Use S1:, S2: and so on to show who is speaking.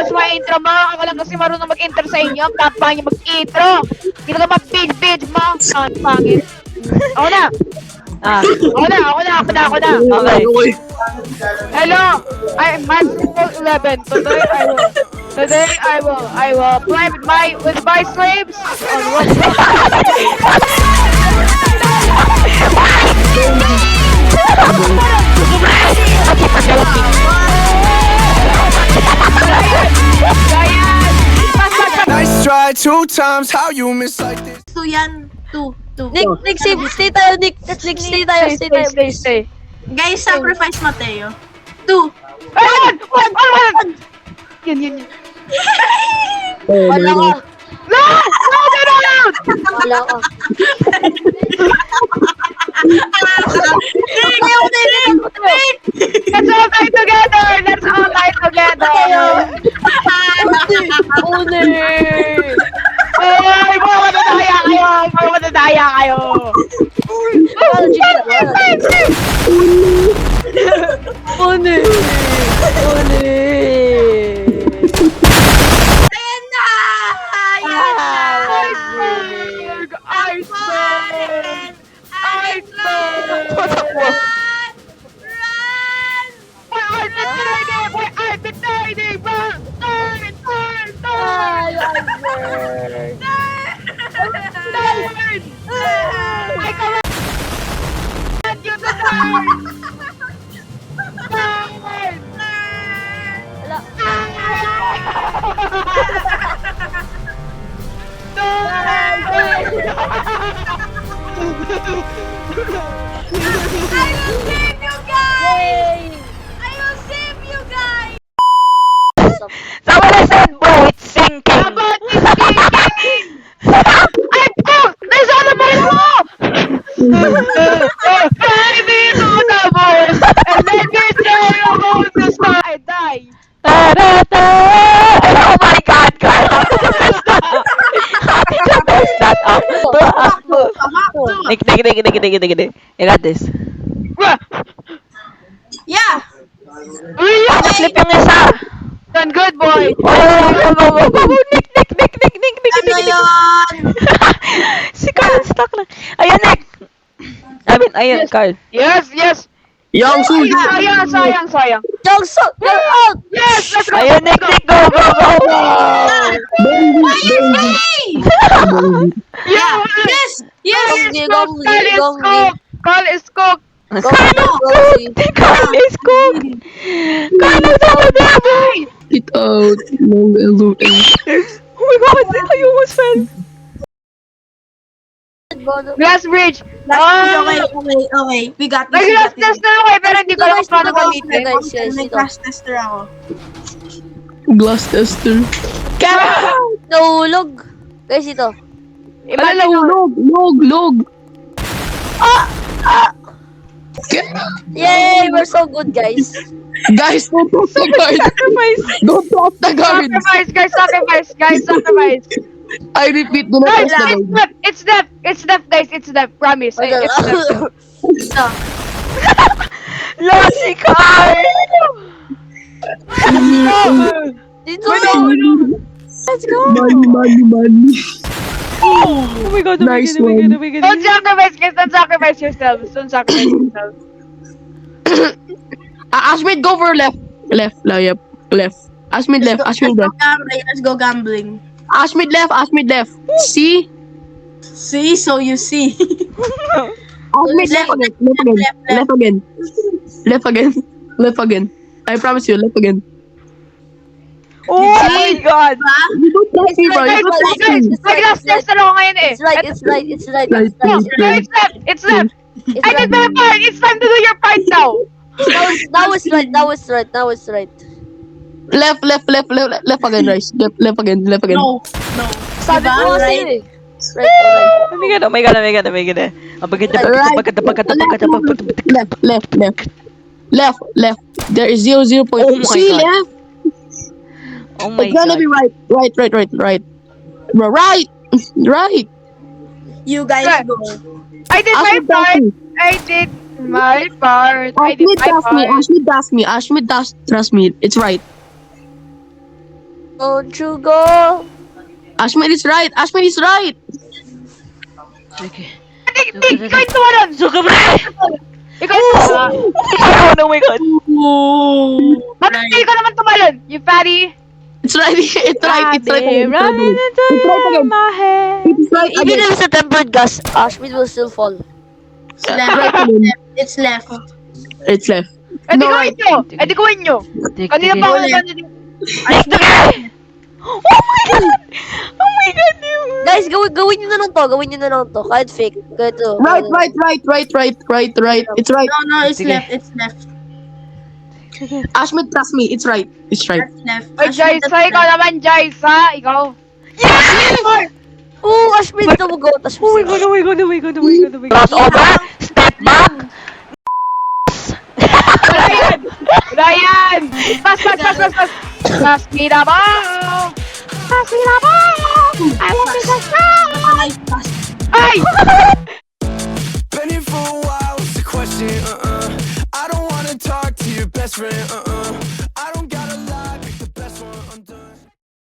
S1: gusto ma-intro mo. Ako lang kasi marunong mag-intro sa inyo. Kapwa niyo mag-intro. Hindi ko naman page mo. Ang pangit. Ako na. Ako na.
S2: Okay.
S1: Hello. I'm Master 11. Today I will play with my slaves on
S3: Nice try, 2 times, how you miss like this?
S4: Two yan. Two.
S5: Nick, stay tayo, Nick. Nick, stay tayo.
S1: Stay.
S4: Guys, sacrifice Mateo. Two.
S1: One. Yan.
S5: Wala ka.
S1: No!
S5: Wala ka.
S1: Let's all die together! Ay, mga madadaya kayo!
S4: Ayan na! Ayan na!
S1: Iceberg!
S4: Run!
S1: Where are the tiny Turn! I command you to turn!
S4: I will save you guys!
S2: Someone said, bro, it's sinking.
S1: How about this speaking? Ay, po! Nasa na ba mo? Baby, to the boys! And let me tell you about the star! I die!
S2: Oh my God, Carl! How did you mess that up? Nick. You got this.
S4: Yeah!
S2: Flip yung isa.
S1: Done good, boy!
S2: Nick.
S4: Ano yun?
S2: Si Carl, stuck na. Ayun, Nick. Ayun, Carl.
S1: Yes!
S3: Young Suji!
S1: Sayang!
S5: Jongso, you're out!
S1: Yes! Let's go!
S2: Ayun, Nick, go.
S1: Yeah!
S4: Yes!
S1: Call is cook!
S2: Carl is cooked. Carl is over there.
S3: Get out! No,
S2: Oh my God, I almost fell.
S1: Glass bridge!
S4: Okay. We got this.
S1: Nag-glass test na ako pero hindi ko alam kung paano gamitin.
S4: May crash tester ako.
S3: Glass tester.
S5: Nahulog. Guys, ito.
S3: Log!
S5: Yay! We're so good, guys.
S3: Guys, don't talk the guard! Don't talk the guard!
S1: Sacrifice!
S3: I repeat, do not
S1: Guys,
S3: talk the guard.
S1: it's left, guys, it's left, promise. It's left.
S2: Lost si Carl.
S5: Dito!
S2: Let's go.
S3: Money.
S2: Oh my God,
S3: Nice one.
S1: Don't sacrifice, guys, don't sacrifice yourselves.
S3: Ashmid, go for left. Left. Ashmid left.
S4: Let's go gambling.
S3: Ashmid left. See?
S4: See, so you see.
S3: Ashmid left again. I promise you, left again.
S2: Oh my God.
S3: You don't trust me, bro. You don't trust me.
S1: Nag-glass test na ako ngayon eh.
S5: It's right.
S1: No, it's left. I did my part. It's time to do your part now.
S5: Now it's right.
S3: Left again, Rice. Left again.
S4: No.
S5: Sabi
S4: Diba?
S5: ko kasi.
S4: Right.
S5: Right.
S2: Oh my God.
S3: Left. There is 0 point.
S2: Oh my
S3: See,
S2: God.
S3: left.
S2: Oh my
S3: It's gonna
S2: God.
S3: be right. Right.
S4: You guys
S1: Right.
S4: go.
S1: I did my part.
S3: Ashmid, trust me. It's right.
S5: Don't you go.
S3: Ashman is right. Ashman is right.
S2: Okay.
S1: Ikaw yung tumalon!
S2: Suka, pre!
S1: Ikaw yung tumalon!
S2: Oh my god.
S1: Ba't hindi ka naman tumalon? You fatty?
S3: It's right. It's right. It's right.
S2: Running into my head.
S3: It's right
S5: Even
S3: again.
S5: if it's a tempered gas, Ashmit will still fall.
S4: It's left. It's left.
S3: It's left.
S1: Eh di
S3: No,
S1: gawin nyo! Eh di gawin nyo! Kanina pa ako nandito.
S2: Oh my god! Oh my god, dude!
S5: Guys, gawin nyo na lang to. Gawin nyo na lang to. Kahit fake. Kahit to.
S3: Right. It's right.
S4: No, it's
S2: Sige.
S4: left. It's left.
S3: Ashman, trust me. It's right. It's right.
S4: That's left.
S1: Ay, Jaisa, ikaw naman, Jaisa! Ikaw!
S5: Oh, Ashmit tumugot.
S2: Oh my god, oh my god, oh my god, oh my god, oh my god. Crossover! Step back!
S1: Wala yan! Wala yan! Pass! Pass me the ball! Pass me the ball! I want me the ball! Ay!
S6: Been here for a while, what's the question? I don't wanna talk to your best friend,